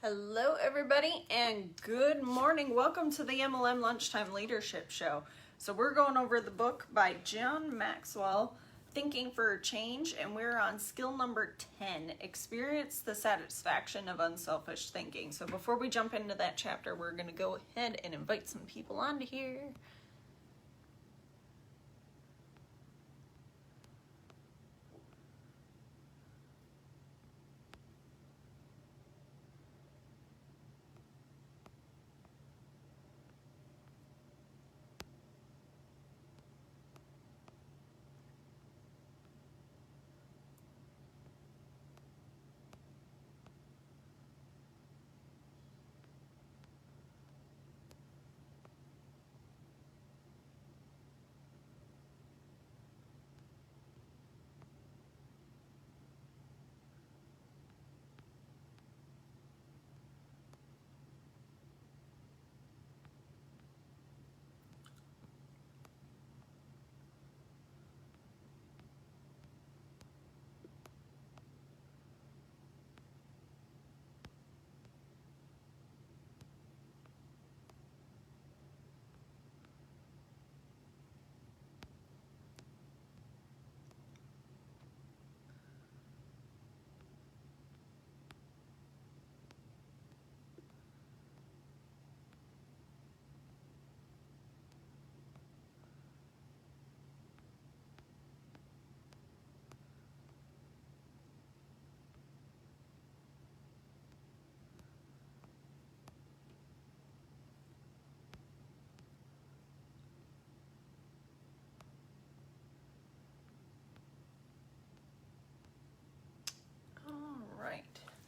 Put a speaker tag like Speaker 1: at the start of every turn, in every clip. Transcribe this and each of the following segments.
Speaker 1: Hello everybody and good morning. Welcome to the MLM Lunchtime Leadership Show. So we're going over the book by John Maxwell, Thinking for a Change, and we're on skill number 10, Experience the Satisfaction of Unselfish Thinking. So before we jump into that chapter, we're going to go ahead and invite some people onto here.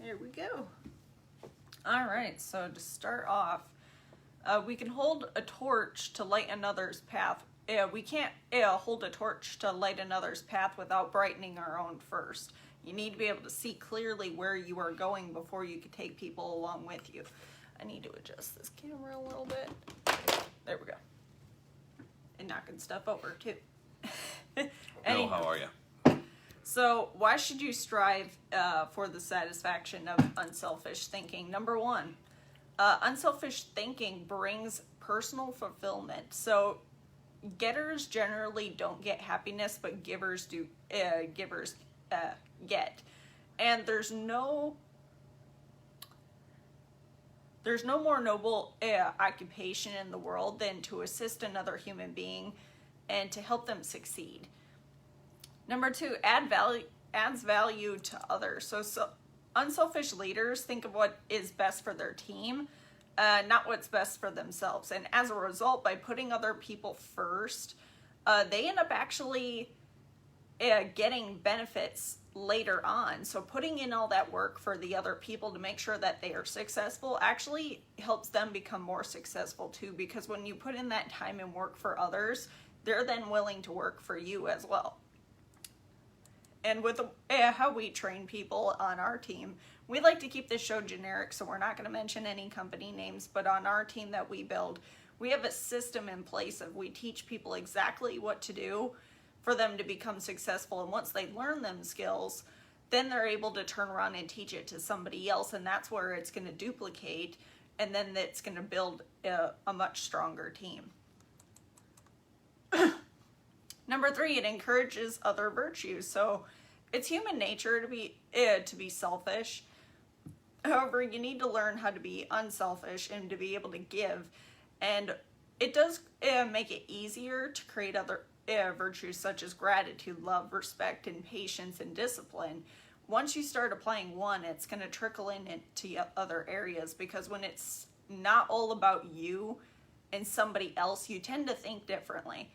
Speaker 1: Here we go. All right, so to start off, we can hold a torch to light another's path. We can't hold a torch to light another's path without brightening our own first. You need to be able to see clearly where you are going before you can take people along with you. I need to adjust this camera a little bit. There we go. And knocking stuff over too.
Speaker 2: Hello, how are you?
Speaker 1: So why should you strive for the satisfaction of unselfish thinking? Number one, unselfish thinking brings personal fulfillment. So getters generally don't get happiness, but givers do. Givers get. And there's no more noble occupation in the world than to assist another human being and to help them succeed. Number two, adds value to others. So unselfish leaders think of what is best for their team, not what's best for themselves. And as a result, by putting other people first, they end up actually getting benefits later on. So putting in all that work for the other people to make sure that they are successful actually helps them become more successful too, because when you put in that time and work for others, they're then willing to work for you as well. And with how we train people on our team, we like to keep this show generic, so we're not going to mention any company names, but on our team that we build, we have a system in place of we teach people exactly what to do for them to become successful. And once they learn them skills, then they're able to turn around and teach it to somebody else, and that's where it's going to duplicate, and then it's going to build a much stronger team. Number three, it encourages other virtues. So it's human nature to be selfish. However, you need to learn how to be unselfish and to be able to give. And it does make it easier to create other virtues such as gratitude, love, respect, and patience and discipline. Once you start applying one, it's going to trickle into other areas, because when it's not all about you and somebody else, you tend to think differently.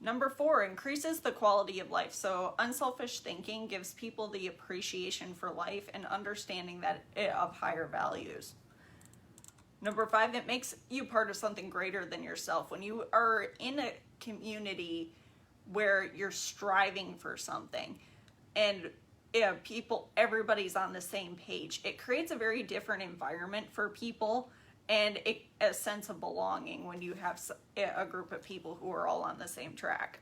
Speaker 1: Number four, increases the quality of life. So unselfish thinking gives people the appreciation for life and understanding that of higher values. Number five, it makes you part of something greater than yourself. When you are in a community where you're striving for something and everybody's on the same page, it creates a very different environment for people and a sense of belonging when you have a group of people who are all on the same track.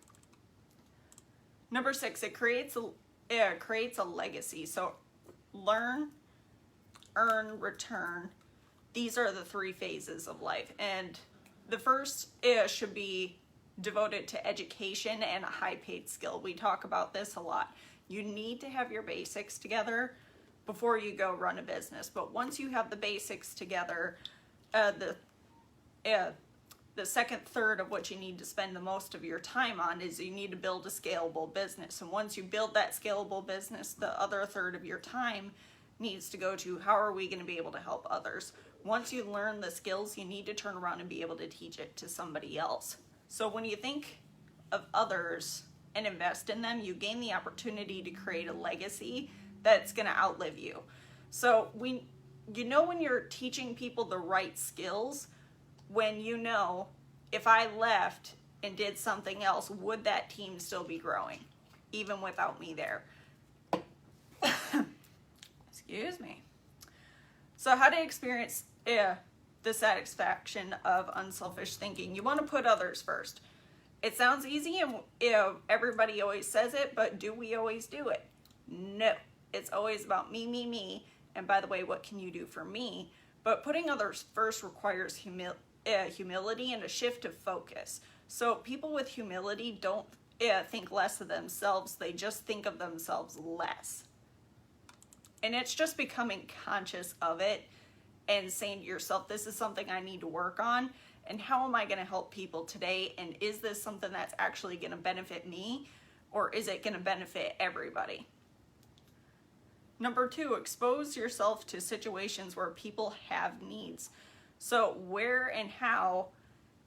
Speaker 1: Number six, it creates a legacy. So learn earn, return. These are the 3 phases of life. And the first should be devoted to education and a high-paid skill. We talk about this a lot. You need to have your basics together before you go run a business. But once you have the basics together, the second third of what you need to spend the most of your time on is you need to build a scalable business. And once you build that scalable business, the other third of your time needs to go to how are we going to be able to help others. Once you learn the skills, you need to turn around and be able to teach it to somebody else. So when you think of others and invest in them, you gain the opportunity to create a legacy that's going to outlive you. So when you're teaching people the right skills, when you know if I left and did something else, would that team still be growing even without me there? Excuse me. So how to experience the satisfaction of unselfish thinking. You want to put others first. It sounds easy and everybody always says it, but do we always do it? No. It's always about me, me, me. And by the way, what can you do for me? But putting others first requires humility and a shift of focus. So people with humility don't think less of themselves. They just think of themselves less. And it's just becoming conscious of it and saying to yourself, this is something I need to work on. And how am I going to help people today? And is this something that's actually going to benefit me? Or is it going to benefit everybody? Number 2, expose yourself to situations where people have needs. So where and how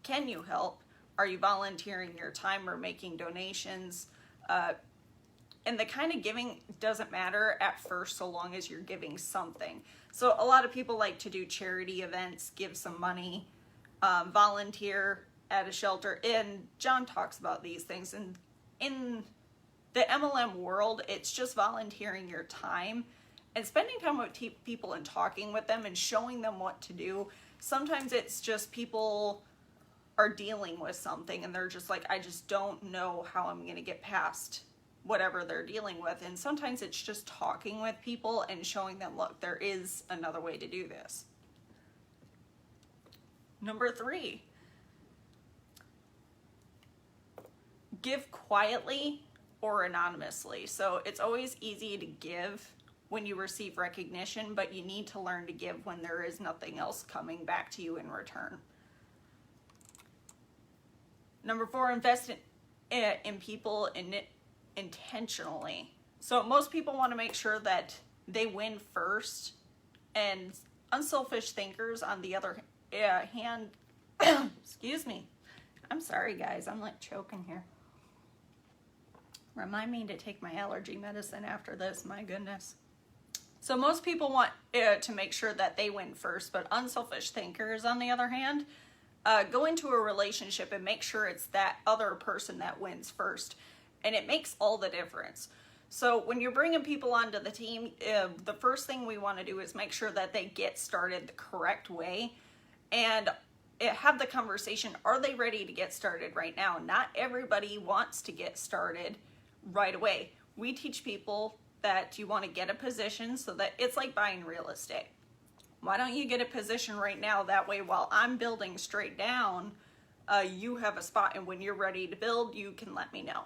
Speaker 1: can you help? Are you volunteering your time or making donations? And the kind of giving doesn't matter at first so long as you're giving something. So a lot of people like to do charity events, give some money, volunteer at a shelter. And John talks about these things. And in the MLM world, it's just volunteering your time and spending time with people and talking with them and showing them what to do. Sometimes it's just people are dealing with something and they're just like, I just don't know how I'm going to get past whatever they're dealing with. And sometimes it's just talking with people and showing them, look, there is another way to do this. Number 3, give quietly or anonymously. So it's always easy to give when you receive recognition, but you need to learn to give when there is nothing else coming back to you in return. Number 4, invest in people intentionally. So most people want to make sure that they win first, and unselfish thinkers on the other hand, excuse me. I'm sorry guys, I'm like choking here. Remind me to take my allergy medicine after this, my goodness. So most people want to make sure that they win first, but unselfish thinkers on the other hand, go into a relationship and make sure it's that other person that wins first. And it makes all the difference. So when you're bringing people onto the team, the first thing we want to do is make sure that they get started the correct way and have the conversation. Are they ready to get started right now? Not everybody wants to get started right away. We teach people that you want to get a position so that it's like buying real estate. Why don't you get a position right now? That way, while I'm building straight down, you have a spot, and when you're ready to build, you can let me know.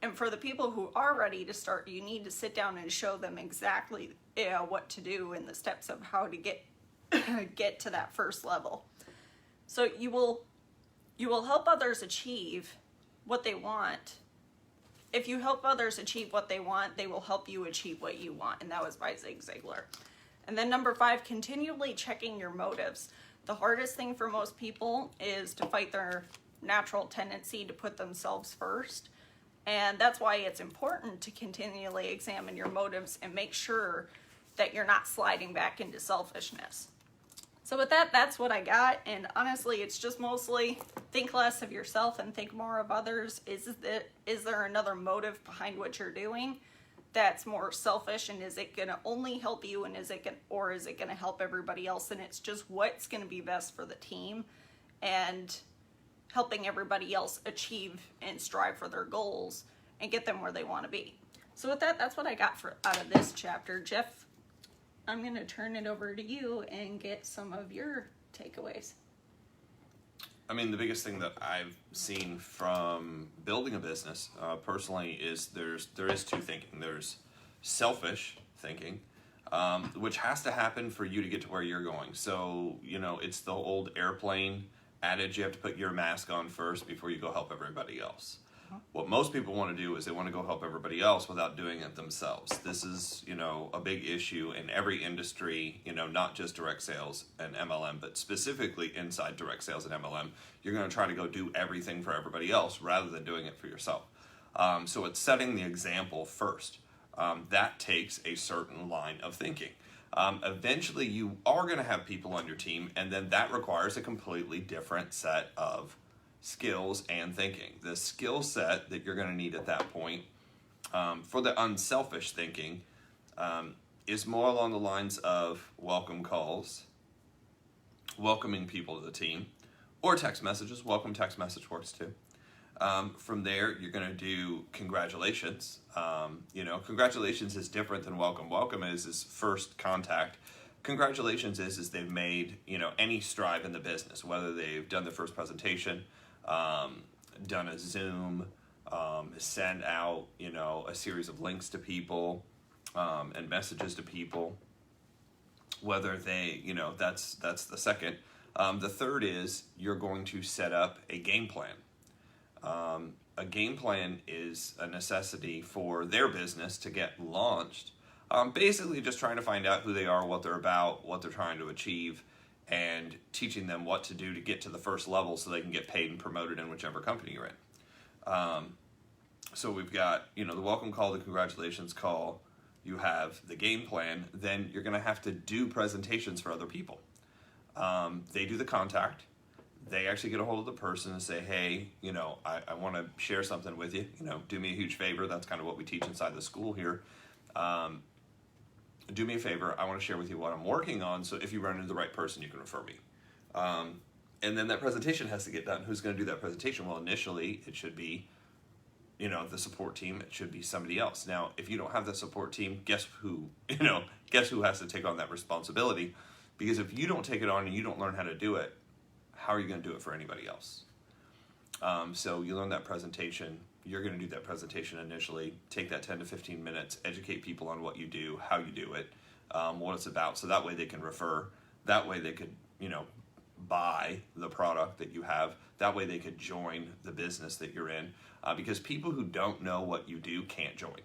Speaker 1: And for the people who are ready to start, you need to sit down and show them exactly what to do and the steps of how to get to that first level. So you will help others achieve what they want. If you help others achieve what they want, they will help you achieve what you want. And that was by Zig Ziglar. And then number 5, continually checking your motives. The hardest thing for most people is to fight their natural tendency to put themselves first. And that's why it's important to continually examine your motives and make sure that you're not sliding back into selfishness. So with that, that's what I got. And honestly, it's just mostly think less of yourself and think more of others. Is there another motive behind what you're doing that's more selfish? And is it going to only help you? And is it going to help everybody else? And it's just what's going to be best for the team and helping everybody else achieve and strive for their goals and get them where they want to be. So with that, that's what I got out of this chapter. Jeff, I'm going to turn it over to you and get some of your takeaways.
Speaker 2: I mean, the biggest thing that I've seen from building a business personally is there is two thinking. There's selfish thinking, which has to happen for you to get to where you're going. So, it's the old airplane adage, you have to put your mask on first before you go help everybody else. What most people want to do is they want to go help everybody else without doing it themselves. This is, a big issue in every industry, not just direct sales and MLM, but specifically inside direct sales and MLM. You're going to try to go do everything for everybody else rather than doing it for yourself. So it's setting the example first. That takes a certain line of thinking. Eventually, you are going to have people on your team, and then that requires a completely different set of skills and thinking. The skill set that you're going to need at that point for the unselfish thinking is more along the lines of welcome calls, welcoming people to the team, or text messages. Welcome text message works too. From there, you're going to do congratulations. Congratulations is different than welcome. Welcome is first contact. Congratulations is they've made, any stride in the business, whether they've done the first presentation, done a Zoom, send out, a series of links to people, and messages to people, whether they, that's the second. The third is you're going to set up a game plan. A game plan is a necessity for their business to get launched. Basically just trying to find out who they are, what they're about, what they're trying to achieve, and teaching them what to do to get to the first level so they can get paid and promoted in whichever company you're in. So we've got, the welcome call, the congratulations call, you have the game plan, then you're going to have to do presentations for other people. They do the contact. They actually get a hold of the person and say, hey, I want to share something with you. Do me a huge favor. That's kind of what we teach inside the school here. Do me a favor. I want to share with you what I'm working on. So if you run into the right person, you can refer me. And then that presentation has to get done. Who's going to do that presentation? Well, initially it should be, the support team. It should be somebody else. Now, if you don't have the support team, guess who has to take on that responsibility? Because if you don't take it on and you don't learn how to do it, how are you going to do it for anybody else? So you learn that presentation. You're going to do that presentation initially. Take that 10 to 15 minutes. Educate people on what you do, how you do it, what it's about. So that way they can refer. That way they could, buy the product that you have. That way they could join the business that you're in. Because people who don't know what you do can't join.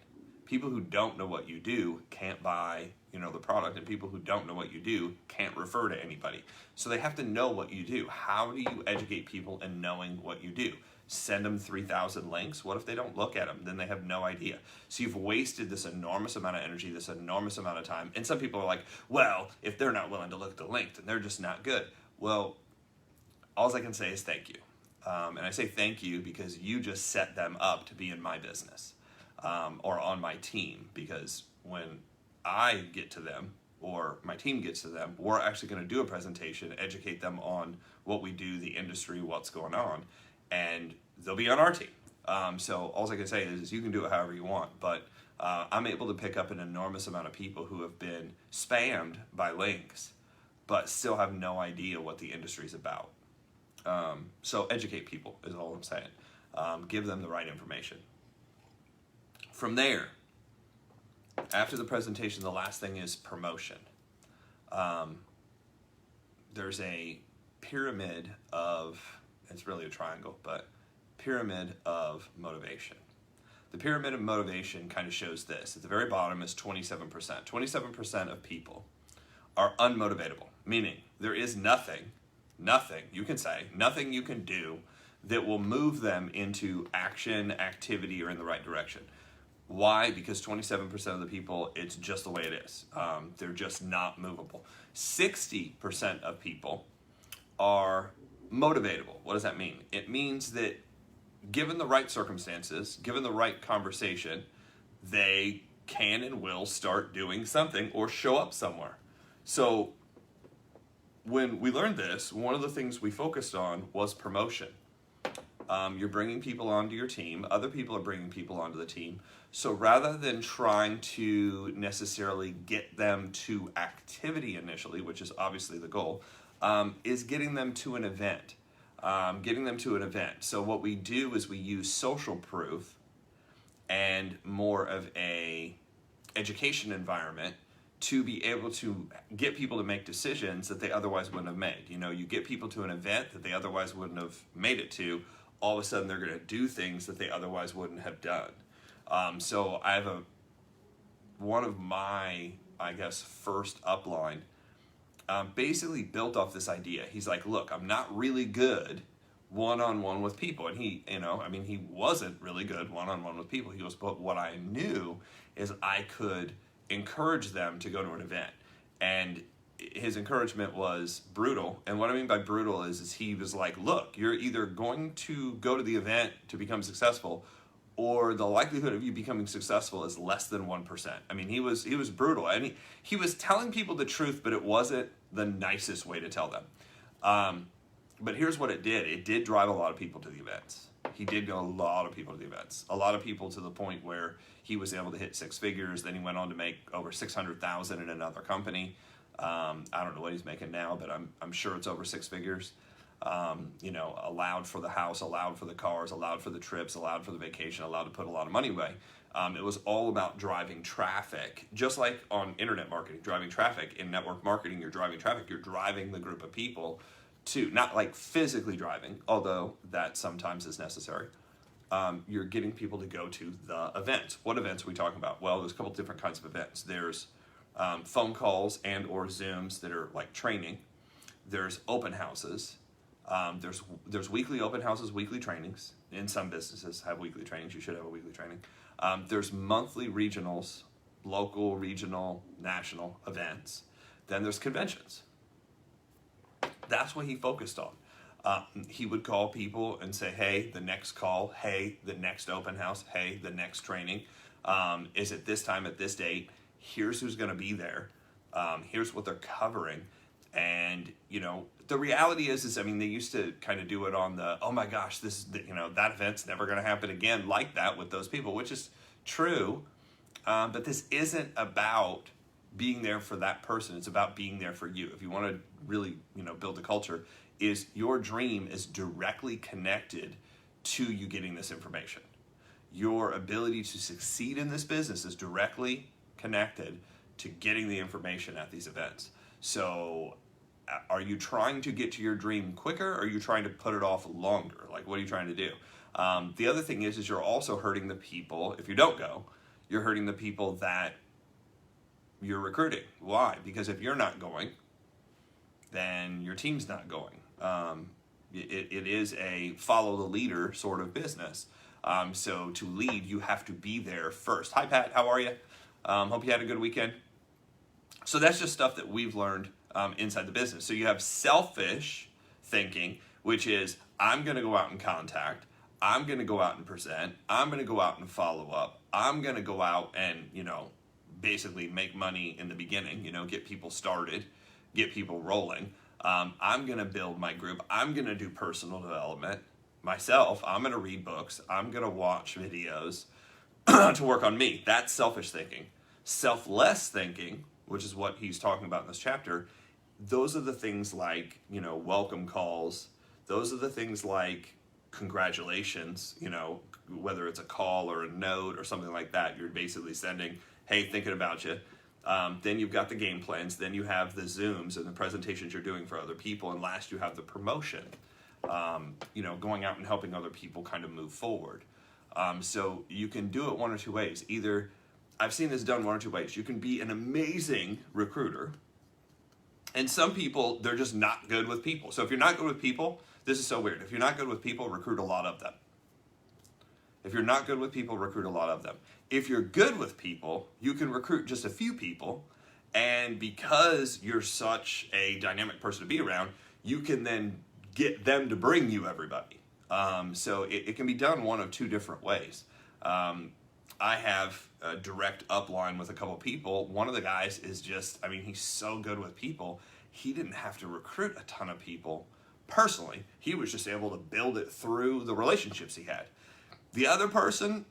Speaker 2: People who don't know what you do can't buy, the product, and people who don't know what you do can't refer to anybody. So they have to know what you do. How do you educate people in knowing what you do? Send them 3,000 links. What if they don't look at them? Then they have no idea. So you've wasted this enormous amount of energy, this enormous amount of time. And some people are like, well, if they're not willing to look at the link, then they're just not good. Well, all I can say is thank you. And I say thank you because you just set them up to be in my business. Or on my team, because when I get to them or my team gets to them, we're actually going to do a presentation, educate them on what we do, the industry, what's going on, and they'll be on our team. So all I can say is you can do it however you want, but I'm able to pick up an enormous amount of people who have been spammed by links, but still have no idea what the industry is about. So educate people is all I'm saying. Give them the right information. From there, after the presentation, the last thing is promotion. There's a pyramid of, it's really a triangle, but pyramid of motivation. The pyramid of motivation kind of shows this. At the very bottom is 27%. 27% of people are unmotivatable, meaning there is nothing you can say, nothing you can do that will move them into action, activity, or in the right direction. Why? Because 27% of the people, it's just the way it is. They're just not movable. 60% of people are motivatable. What does that mean? It means that given the right circumstances, given the right conversation, they can and will start doing something or show up somewhere. So when we learned this, one of the things we focused on was promotion. You're bringing people onto your team. Other people are bringing people onto the team. So rather than trying to necessarily get them to activity initially, which is obviously the goal, is getting them to an event. So what we do is we use social proof and more of a education environment to be able to get people to make decisions that they otherwise wouldn't have made. You know, you get people to an event that they otherwise wouldn't have made it to, all of a sudden they're going to do things that they otherwise wouldn't have done. So I have one of my, I guess, first upline basically built off this idea. He's like, look, I'm not really good one-on-one with people. And he, he wasn't really good one-on-one with people. He goes, but what I knew is I could encourage them to go to an event. And his encouragement was brutal. And what I mean by brutal is he was like, look, you're either going to go to the event to become successful, or the likelihood of you becoming successful is less than 1%. I mean, he was brutal. I mean, he was telling people the truth, but it wasn't the nicest way to tell them. But here's what it did. It did drive a lot of people to the events. He did get a lot of people to the events. A lot of people to the point where he was able to hit six figures. Then he went on to make over $600,000 in another company. I don't know what he's making now, but I'm sure it's over six figures. Allowed for the house, allowed for the cars, allowed for the trips, allowed for the vacation, allowed to put a lot of money away. It was all about driving traffic, just like on internet marketing, driving traffic. In network marketing, you're driving traffic. You're driving the group of people to, not like physically driving, although that sometimes is necessary. You're getting people to go to the events. What events are we talking about? Well, there's a couple different kinds of events. There's phone calls and or Zooms that are like training. There's open houses. There's weekly open houses, weekly trainings. In some businesses have weekly trainings. You should have a weekly training. There's monthly regionals, local, regional, national events. Then there's conventions. That's what he focused on. He would call people and say, hey, the next call, hey, the next open house, hey, the next training is at this time, at this date. Here's who's going to be there. Here's what they're covering. And, the reality is they used to kind of do it on the, oh my gosh, that event's never going to happen again like that with those people, which is true. But this isn't about being there for that person. It's about being there for you. If you want to really, build a culture, is your dream is directly connected to you getting this information. Your ability to succeed in this business is directly connected to getting the information at these events. So are you trying to get to your dream quicker, or are you trying to put it off longer? Like, what are you trying to do? The other thing is you're also hurting the people. If you don't go, you're hurting the people that you're recruiting. Why? Because if you're not going, then your team's not going. It is a follow the leader sort of business. So to lead, you have to be there first. Hi, Pat. How are you? Hope you had a good weekend. So that's just stuff that we've learned inside the business. So you have selfish thinking, which is I'm going to go out and contact. I'm going to go out and present. I'm going to go out and follow up. I'm going to go out and, basically make money in the beginning, get people started, get people rolling. I'm going to build my group. I'm going to do personal development myself. I'm going to read books. I'm going to watch videos to work on me. That's selfish thinking. Selfless thinking, which is what he's talking about in this chapter, those are the things like, welcome calls. Those are the things like congratulations, whether it's a call or a note or something like that. You're basically sending, hey, thinking about you. Then you've got the game plans. Then you have the Zooms and the presentations you're doing for other people. And last, you have the promotion, going out and helping other people kind of move forward. So you can do it one or two ways. Either, I've seen this done one or two ways. You can be an amazing recruiter. And some people, they're just not good with people. So if you're not good with people, this is so weird. If you're not good with people, recruit a lot of them. If you're not good with people, recruit a lot of them. If you're good with people, you can recruit just a few people. And because you're such a dynamic person to be around, you can then get them to bring you everybody. So it can be done one of two different ways. I have a direct upline with a couple people. One of the guys is just, he's so good with people. He didn't have to recruit a ton of people, personally. He was just able to build it through the relationships he had. The other person,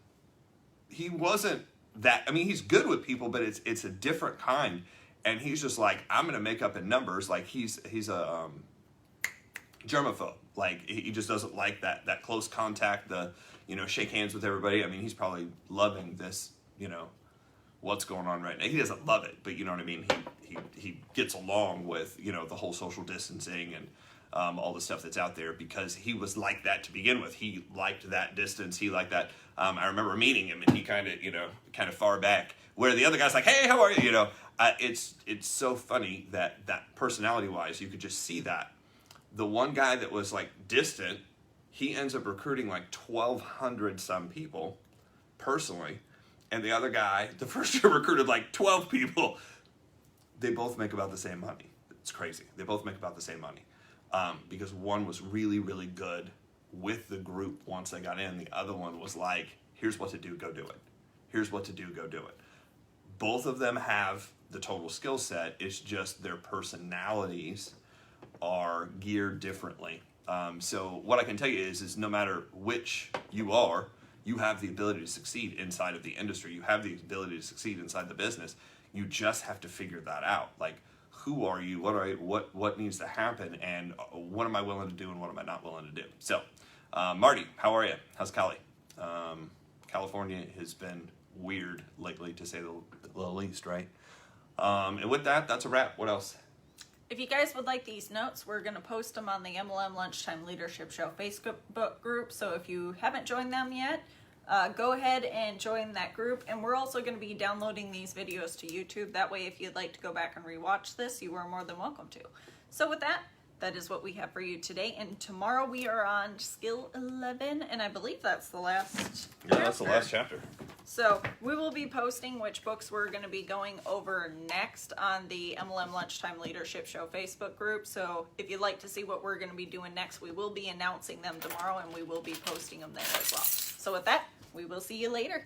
Speaker 2: he wasn't that. I mean, he's good with people, but it's a different kind. And he's just like, I'm going to make up in numbers. Like he's a germaphobe. Like he just doesn't like that close contact, the, shake hands with everybody. I mean, he's probably loving this, what's going on right now. He doesn't love it, but you know what I mean? He gets along with, the whole social distancing and all the stuff that's out there because he was like that to begin with. He liked that distance. He liked that. I remember meeting him and he kind of far back where the other guy's like, hey, how are you? It's so funny that personality wise, you could just see that. The one guy that was like distant, he ends up recruiting like 1,200 some people personally. And the other guy, the first year recruited like 12 people. They both make about the same money. It's crazy. They both make about the same money. Because one was really, really good with the group once they got in. The other one was like, here's what to do, go do it. Here's what to do, go do it. Both of them have the total skill set. It's just their personalities are geared differently. So what I can tell you is no matter which you are, you have the ability to succeed inside of the industry. You have the ability to succeed inside the business. You just have to figure that out. Like, who are you? What needs to happen? And what am I willing to do? And what am I not willing to do? So, Marty, how are you? How's Cali? California has been weird lately, to say the least, right? And with that, that's a wrap. What else?
Speaker 1: If you guys would like these notes, we're going to post them on the MLM Lunchtime Leadership Show Facebook group. So if you haven't joined them yet, go ahead and join that group. And we're also going to be downloading these videos to YouTube. That way, if you'd like to go back and rewatch this, you are more than welcome to. So with that, that is what we have for you today. And tomorrow we are on Skill 11. And I believe that's the last
Speaker 2: Yeah, that's the last chapter.
Speaker 1: So we will be posting which books we're going to be going over next on the MLM Lunchtime Leadership Show Facebook group. So if you'd like to see what we're going to be doing next, we will be announcing them tomorrow and we will be posting them there as well. So with that, we will see you later.